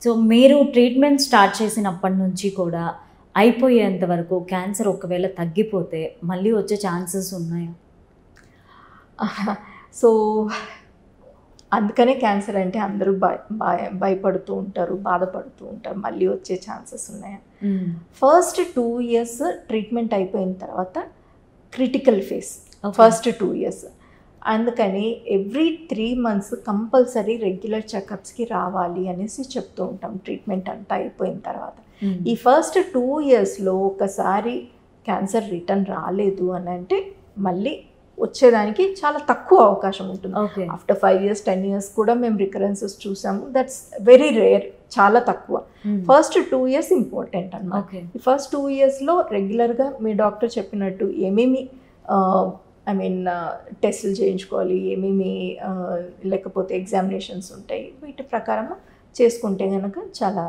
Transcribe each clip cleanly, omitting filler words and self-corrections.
So మీరు treatment start చేసినప్పటి నుంచి కూడా అయిపోయేంత వరకు క్యాన్సర్ ఒకవేళ తగ్గిపోతే మళ్ళీ వచ్చే ఛాన్సెస్ ఉన్నాయా? సో అందుకనే క్యాన్సర్ అంటే అందరూ భయపడుతూ ఉంటారు, బాధపడుతూ ఉంటారు, మళ్ళీ వచ్చే ఛాన్సెస్ ఉన్నాయా? ఫస్ట్ 2 years ట్రీట్మెంట్ అయిపోయిన తర్వాత క్రిటికల్ ఫేస్, ఫస్ట్ 2 years. అందుకని ఎవ్రీ 3 months కంపల్సరీ రెగ్యులర్ చెకప్స్కి రావాలి అనేసి చెప్తూ ఉంటాం ట్రీట్మెంట్ అంతా అయిపోయిన తర్వాత. ఈ ఫస్ట్ 2 yearsలో ఒకసారి క్యాన్సర్ రిటర్న్ రాలేదు అని అంటే మళ్ళీ వచ్చేదానికి చాలా తక్కువ అవకాశం ఉంటుంది. ఆఫ్టర్ 5 years 10 years కూడా మేము రికరెన్సెస్ చూసాము. దట్స్ వెరీ రేర్, చాలా తక్కువ. ఫస్ట్ 2 years ఇంపార్టెంట్ అన్నమాట. ఈ ఫస్ట్ 2 yearsలో రెగ్యులర్గా మీ డాక్టర్ చెప్పినట్టు ఏమేమి టెస్టులు చేయించుకోవాలి, ఏమేమి లేకపోతే ఎగ్జామినేషన్స్ ఉంటాయి, వీటి ప్రకారం చేసుకుంటే కనుక చాలా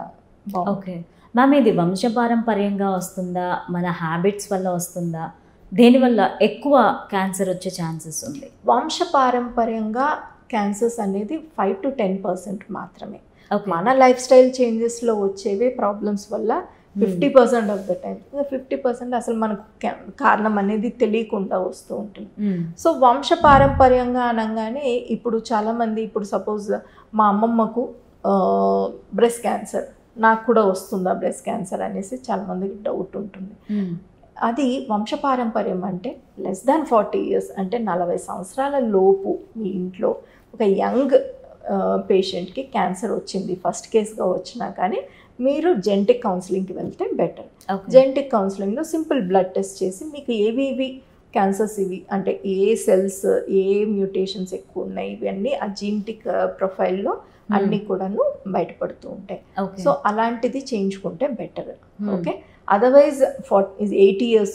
బాగుంది. ఓకే మ్యామ్, ఇది వంశపారంపర్యంగా వస్తుందా, మన హ్యాబిట్స్ వల్ల వస్తుందా, దేనివల్ల ఎక్కువ క్యాన్సర్ వచ్చే ఛాన్సెస్ ఉంది? వంశపారంపర్యంగా క్యాన్సర్స్ అనేది 5 to 10% మాత్రమే. మన లైఫ్ స్టైల్ చేంజెస్లో వచ్చేవే ప్రాబ్లమ్స్ వల్ల 50% ఆఫ్ ద టైం, 50% అసలు మనకు కారణం అనేది తెలియకుండా వస్తూ ఉంటుంది. సో వంశపారంపర్యంగా అనగానే ఇప్పుడు చాలామంది, ఇప్పుడు సపోజ్ మా అమ్మమ్మకు బ్రెస్ట్ క్యాన్సర్, నాకు కూడా వస్తుందా బ్రెస్ట్ క్యాన్సర్ అనేసి చాలామందికి డౌట్ ఉంటుంది. అది వంశపారంపర్యం అంటే లెస్ దాన్ 40 years, అంటే 40 సంవత్సరాల లోపు మీ ఇంట్లో ఒక యంగ్ పేషెంట్కి క్యాన్సర్ వచ్చింది, ఫస్ట్ కేస్గా వచ్చినా కానీ మీరు జెనెటిక్ కౌన్సిలింగ్కి వెళ్తే బెటర్. జెనెటిక్ కౌన్సిలింగ్లో సింపుల్ బ్లడ్ టెస్ట్ చేసి మీకు ఏవి క్యాన్సర్స్ ఇవి అంటే ఏ సెల్స్, ఏ మ్యూటేషన్స్ ఎక్కువ ఉన్నాయి, ఇవన్నీ ఆ జీనెటిక్ ప్రొఫైల్లో అన్నీ కూడాను బయటపడుతూ ఉంటాయి. సో అలాంటిది చేయించుకుంటే better. Okay, otherwise 80 years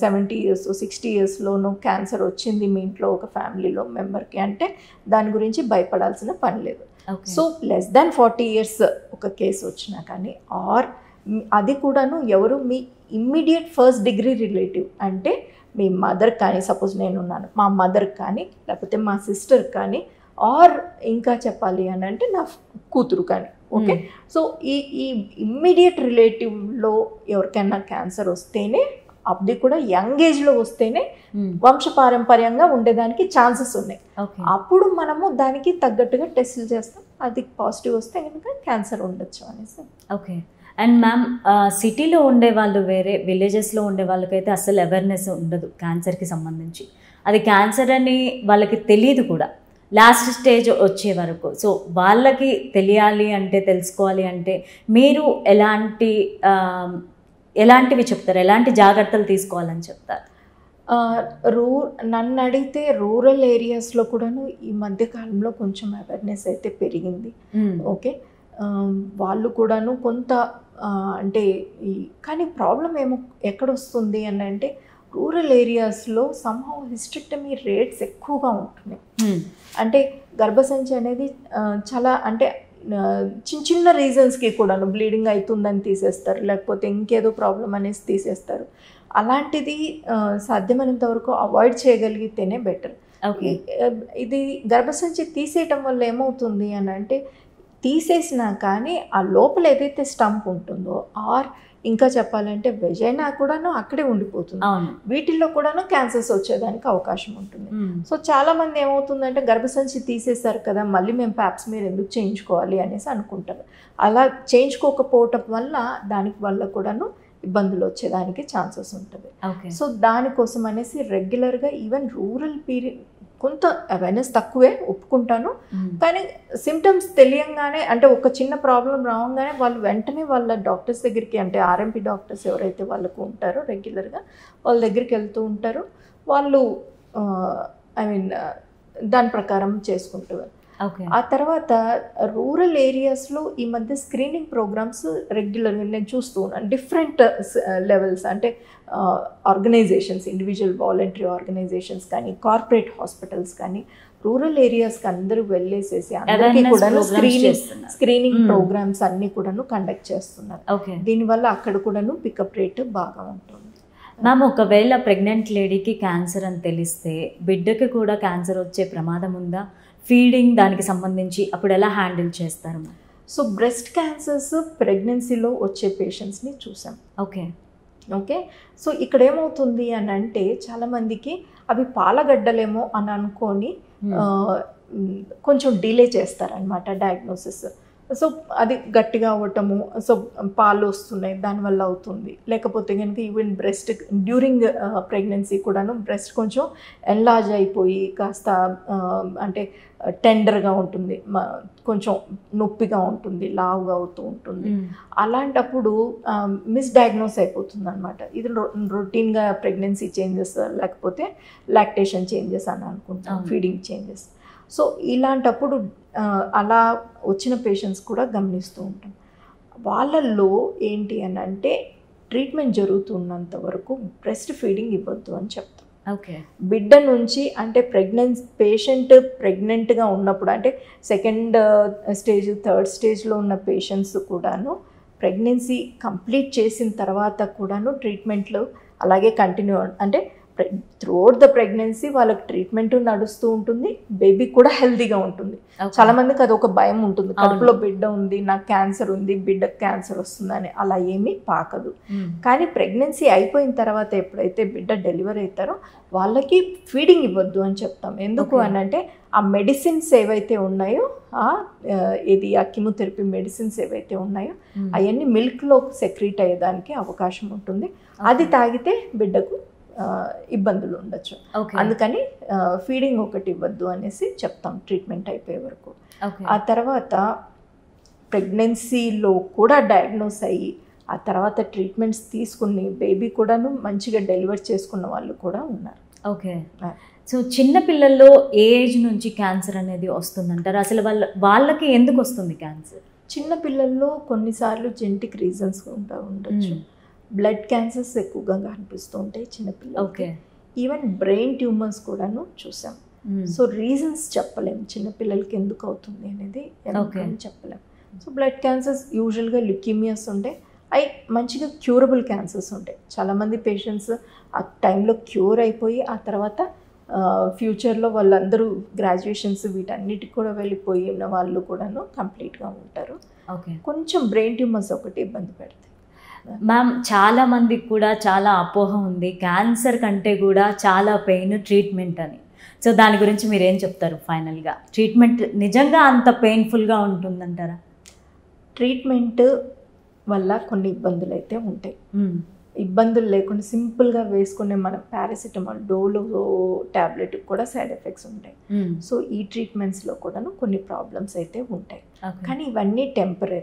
70 years 60 yearsలోనూ క్యాన్సర్ వచ్చింది మీ ఇంట్లో ఒక ఫ్యామిలీలో మెంబర్కి అంటే దాని గురించి భయపడాల్సిన పని లేదు. సో లెస్ దాన్ 40 years ఒక కేసు వచ్చినా కానీ, ఆర్ అది కూడాను ఎవరు మీ ఇమ్మీడియట్ ఫస్ట్ డిగ్రీ రిలేటివ్ అంటే మీ మదర్ కానీ, సపోజ్ నేనున్నాను, మా మదర్ కానీ లేకపోతే మా సిస్టర్ కానీ, ఆర్ ఇంకా చెప్పాలి అని అంటే నా కూతురు కానీ. ఓకే, సో ఈ ఇమ్మీడియట్ రిలేటివ్లో ఎవరికైనా క్యాన్సర్ వస్తేనే, అది కూడా యంగ్ ఏజ్లో వస్తేనే వంశపారంపర్యంగా ఉండేదానికి ఛాన్సెస్ ఉన్నాయి. అప్పుడు మనము దానికి తగ్గట్టుగా టెస్టులు చేస్తాం, అది పాజిటివ్ వస్తే కనుక క్యాన్సర్ ఉండొచ్చు అనేసి. ఓకే, అండ్ మ్యామ్ సిటీలో ఉండే వాళ్ళు వేరే, విలేజెస్లో ఉండే వాళ్ళకైతే అసలు అవేర్నెస్ ఉండదు క్యాన్సర్కి సంబంధించి. అది క్యాన్సర్ అని వాళ్ళకి తెలియదు కూడా లాస్ట్ స్టేజ్ వచ్చే వరకు. సో వాళ్ళకి తెలియాలి అంటే, తెలుసుకోవాలి అంటే మీరు ఎలాంటివి చెప్తారు, ఎలాంటి జాగ్రత్తలు తీసుకోవాలని చెప్తారు? నన్ను అడిగితే రూరల్ ఏరియాస్లో కూడాను ఈ మధ్య కాలంలో కొంచెం అవేర్నెస్ అయితే పెరిగింది. ఓకే, వాళ్ళు కూడాను కొంత అంటే కానీ ప్రాబ్లం ఏమో ఎక్కడొస్తుంది అని అంటే రూరల్ ఏరియాస్లో సమ్హౌ హిస్టెక్టమీ రేట్స్ ఎక్కువగా ఉంటున్నాయి. అంటే గర్భసంచి అనేది చాలా అంటే చిన్న రీజన్స్కి కూడాను బ్లీడింగ్ అవుతుందని తీసేస్తారు, లేకపోతే ఇంకేదో ప్రాబ్లం అనేసి తీసేస్తారు. అలాంటిది సాధ్యమైనంత వరకు అవాయిడ్ చేయగలిగితేనే బెటర్. ఇది గర్భసంచి తీసేయటం వల్ల ఏమవుతుంది అని అంటే, తీసేసినా కానీ ఆ లోపల ఏదైతే స్టంప్ ఉంటుందో, ఆర్ ఇంకా చెప్పాలంటే వెజైనా కూడాను అక్కడే ఉండిపోతుంది. వీటిల్లో కూడాను క్యాన్సర్స్ వచ్చేదానికి అవకాశం ఉంటుంది. సో చాలామంది ఏమవుతుందంటే గర్భసంచి తీసేశారు కదా, మళ్ళీ మేము ప్యాప్స్ మీరు ఎందుకు చేయించుకోవాలి అనేసి అనుకుంటారు. అలా చేయించుకోకపోవటం వల్ల దానికి వల్ల కూడాను ఇబ్బందులు వచ్చేదానికి ఛాన్సెస్ ఉంటుంది. సో దానికోసం అనేసి రెగ్యులర్గా ఈవెన్ రూరల్ పీరియడ్ కొంత అవేర్నెస్ తక్కువే ఒప్పుకుంటాను, కానీ సిమ్టమ్స్ తెలియంగానే అంటే ఒక చిన్న ప్రాబ్లం రాగానే వాళ్ళు వెంటనే వాళ్ళ డాక్టర్స్ దగ్గరికి, అంటే ఆర్ఎంపీ డాక్టర్స్ ఎవరైతే వాళ్ళకు ఉంటారో రెగ్యులర్గా వాళ్ళ దగ్గరికి వెళ్తూ ఉంటారు. వాళ్ళు దాని ప్రకారం చేసుకుంటారు. ఆ తర్వాత రూరల్ ఏరియాస్లో ఈ మధ్య స్క్రీనింగ్ ప్రోగ్రామ్స్ రెగ్యులర్గా నేను చూస్తూ ఉన్నాను. డిఫరెంట్ లెవెల్స్ అంటే ఆర్గనైజేషన్స్, ఇండివిజువల్ వాలంటరీ ఆర్గనైజేషన్స్ కానీ, కార్పొరేట్ హాస్పిటల్స్ కానీ రూరల్ ఏరియాస్కి అందరూ వెళ్ళేసేసి అందరికీ కూడా స్క్రీనింగ్ ప్రోగ్రామ్స్ అన్నీ కూడాను కండక్ట్ చేస్తున్నారు. దీనివల్ల అక్కడ కూడాను పికప్ రేట్ బాగా ఉంటుంది. మ్యామ్, ఒకవేళ ప్రెగ్నెంట్ లేడీకి క్యాన్సర్ అని తెలిస్తే బిడ్డకి కూడా క్యాన్సర్ వచ్చే ప్రమాదం ఉందా? ఫీడింగ్ దానికి సంబంధించి అప్పుడు ఎలా హ్యాండిల్ చేస్తారు? సో బ్రెస్ట్ క్యాన్సర్స్ ప్రెగ్నెన్సీలో వచ్చే పేషెంట్స్ని చూసాం. ఓకే, సో ఇక్కడ ఏమవుతుంది అని అంటే చాలామందికి అవి పాలగడ్డలేమో అని అనుకొని కొంచెం డిలే చేస్తారనమాట డయాగ్నోసిస్. సో అది గట్టిగా అవ్వటము, సో పాలు వస్తున్నాయి దానివల్ల అవుతుంది. లేకపోతే కనుక ఈవెన్ బ్రెస్ట్ డ్యూరింగ్ ప్రెగ్నెన్సీ కూడాను బ్రెస్ట్ కొంచెం ఎన్లార్జ్ అయిపోయి కాస్త అంటే టెండర్గా ఉంటుంది, కొంచెం నొప్పిగా ఉంటుంది, లావుగా అవుతూ ఉంటుంది. అలాంటప్పుడు మిస్డయాగ్నోస్ అయిపోతుంది అనమాట. ఇది రొటీన్గా ప్రెగ్నెన్సీ చేంజెస్ లేకపోతే లాక్టేషన్ చేంజెస్ అని అనుకుంటాం, ఫీడింగ్ చేంజెస్. సో ఇలాంటప్పుడు అలా వచ్చిన పేషెంట్స్ కూడా గమనిస్తూ ఉంటాం. వాళ్ళల్లో ఏంటి అని అంటే ట్రీట్మెంట్ జరుగుతున్నంత వరకు బ్రెస్ట్ ఫీడింగ్ ఇవ్వద్దు అని చెప్తాం. బిడ్డ నుంచి అంటే పేషెంట్ ప్రెగ్నెంట్గా ఉన్నప్పుడు అంటే సెకండ్ స్టేజ్ థర్డ్ స్టేజ్లో ఉన్న పేషెంట్స్ కూడాను ప్రెగ్నెన్సీ కంప్లీట్ చేసిన తర్వాత కూడాను ట్రీట్మెంట్లు అలాగే కంటిన్యూ అంటే త్రూఅవుట్ ద ప్రెగ్నెన్సీ వాళ్ళకి ట్రీట్మెంట్ నడుస్తూ ఉంటుంది, బేబీ కూడా హెల్తీగా ఉంటుంది. చాలా మందికి అది ఒక భయం ఉంటుంది, కడుపులో బిడ్డ ఉంది, నాకు క్యాన్సర్ ఉంది, బిడ్డకు క్యాన్సర్ వస్తుందని. అలా ఏమీ పాకదు. కానీ ప్రెగ్నెన్సీ అయిపోయిన తర్వాత ఎప్పుడైతే బిడ్డ డెలివరీ అవుతారో వాళ్ళకి ఫీడింగ్ ఇవ్వద్దు అని చెప్తాం. ఎందుకు అని అంటే ఆ మెడిసిన్స్ ఏవైతే ఉన్నాయో ఇది ఆ కెమోథెరపీ మెడిసిన్స్ ఏవైతే ఉన్నాయో అవన్నీ మిల్క్లో సెక్రీట్ అయ్యేదానికి అవకాశం ఉంటుంది. అది తాగితే బిడ్డకు ఇబ్బందులు ఉండొచ్చు. అందుకని ఫీడింగ్ ఒకటి ఇవ్వద్దు అనేసి చెప్తాం ట్రీట్మెంట్ అయిపోయే వరకు. ఆ తర్వాత ప్రెగ్నెన్సీలో కూడా డయాగ్నోస్ అయ్యి ఆ తర్వాత ట్రీట్మెంట్స్ తీసుకుని బేబీ కూడాను మంచిగా డెలివర్ చేసుకున్న వాళ్ళు కూడా ఉన్నారు. సో చిన్న పిల్లల్లో ఏ ఏజ్ నుంచి క్యాన్సర్ అనేది వస్తుందంటారు? అసలు వాళ్ళకి ఎందుకు వస్తుంది క్యాన్సర్? చిన్న పిల్లల్లో కొన్నిసార్లు జెనెటిక్ రీజన్స్ ఉండొచ్చు. బ్లడ్ క్యాన్సర్స్ ఎక్కువగా కనిపిస్తూ ఉంటాయి చిన్నపిల్లలకి. ఈవెన్ బ్రెయిన్ ట్యూమర్స్ కూడాను చూసాం. సో రీజన్స్ చెప్పలేము చిన్నపిల్లలకి ఎందుకు అవుతుంది అనేది చెప్పలేము. సో బ్లడ్ క్యాన్సర్స్ యూజువల్గా ల్యూకీమియాస్ ఉంటాయి, అవి మంచిగా క్యూరబుల్ క్యాన్సర్స్ ఉంటాయి. చాలామంది పేషెంట్స్ ఆ టైంలో క్యూర్ అయిపోయి ఆ తర్వాత ఫ్యూచర్లో వాళ్ళందరూ గ్రాడ్యుయేషన్స్ వీటన్నిటికి కూడా వెళ్ళిపోయిన వాళ్ళు కూడాను కంప్లీట్గా ఉంటారు. కొంచెం బ్రెయిన్ ట్యూమర్స్ ఒకటి ఇబ్బంది పెడతాయి. మ్యామ్, చాలా మందికి కూడా చాలా అపోహ ఉంది, క్యాన్సర్ కంటే కూడా చాలా పెయిన్ ట్రీట్మెంట్ అని. సో దాని గురించి మీరు ఏం చెప్తారు? ఫైనల్గా ట్రీట్మెంట్ నిజంగా అంత పెయిన్ఫుల్గా ఉంటుందంటారా? ట్రీట్మెంట్ వల్ల కొన్ని ఇబ్బందులు అయితే ఉంటాయి. ఇబ్బందులు లేకుండా సింపుల్గా వేసుకునే మన పారాసిటమాల్ డోలో ట్యాబ్లెట్ కూడా సైడ్ ఎఫెక్ట్స్ ఉంటాయి. సో ఈ ట్రీట్మెంట్స్లో కూడాను కొన్ని ప్రాబ్లమ్స్ అయితే ఉంటాయి. కానీ ఇవన్నీ టెంపరీ.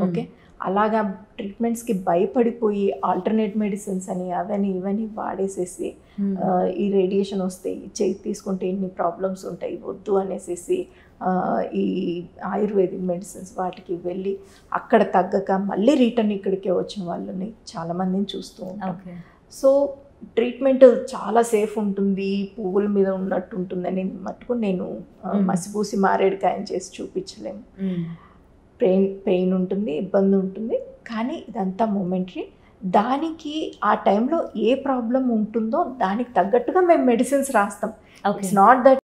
ఓకే, అలాగా ట్రీట్మెంట్స్కి భయపడిపోయి ఆల్టర్నేట్ మెడిసిన్స్ అని అవని ఇవన్నీ వాడేసేసి ఈ రేడియేషన్ వస్తే చేయి తీసుకుంటే ఇన్ని ప్రాబ్లమ్స్ ఉంటాయి వద్దు అనేసి ఈ ఆయుర్వేదిక్ మెడిసిన్స్ వాటికి వెళ్ళి అక్కడ తగ్గక మళ్ళీ రిటర్న్ ఇక్కడికే వచ్చిన వాళ్ళని చాలామందిని చూస్తూ ఉంటాం. సో ట్రీట్మెంట్ చాలా సేఫ్ ఉంటుంది, పువ్వుల మీద ఉన్నట్టు ఉంటుందని మట్టుకు నేను మసిపూసి మారేడుకాయని చేసి చూపించలేము. పెయిన్ ఉంటుంది, ఇబ్బంది ఉంటుంది, కానీ ఇదంతా మొమెంటరీ. దానికి ఆ టైంలో ఏ ప్రాబ్లం ఉంటుందో దానికి తగ్గట్టుగా మేము మెడిసిన్స్ రాస్తాం. It's not that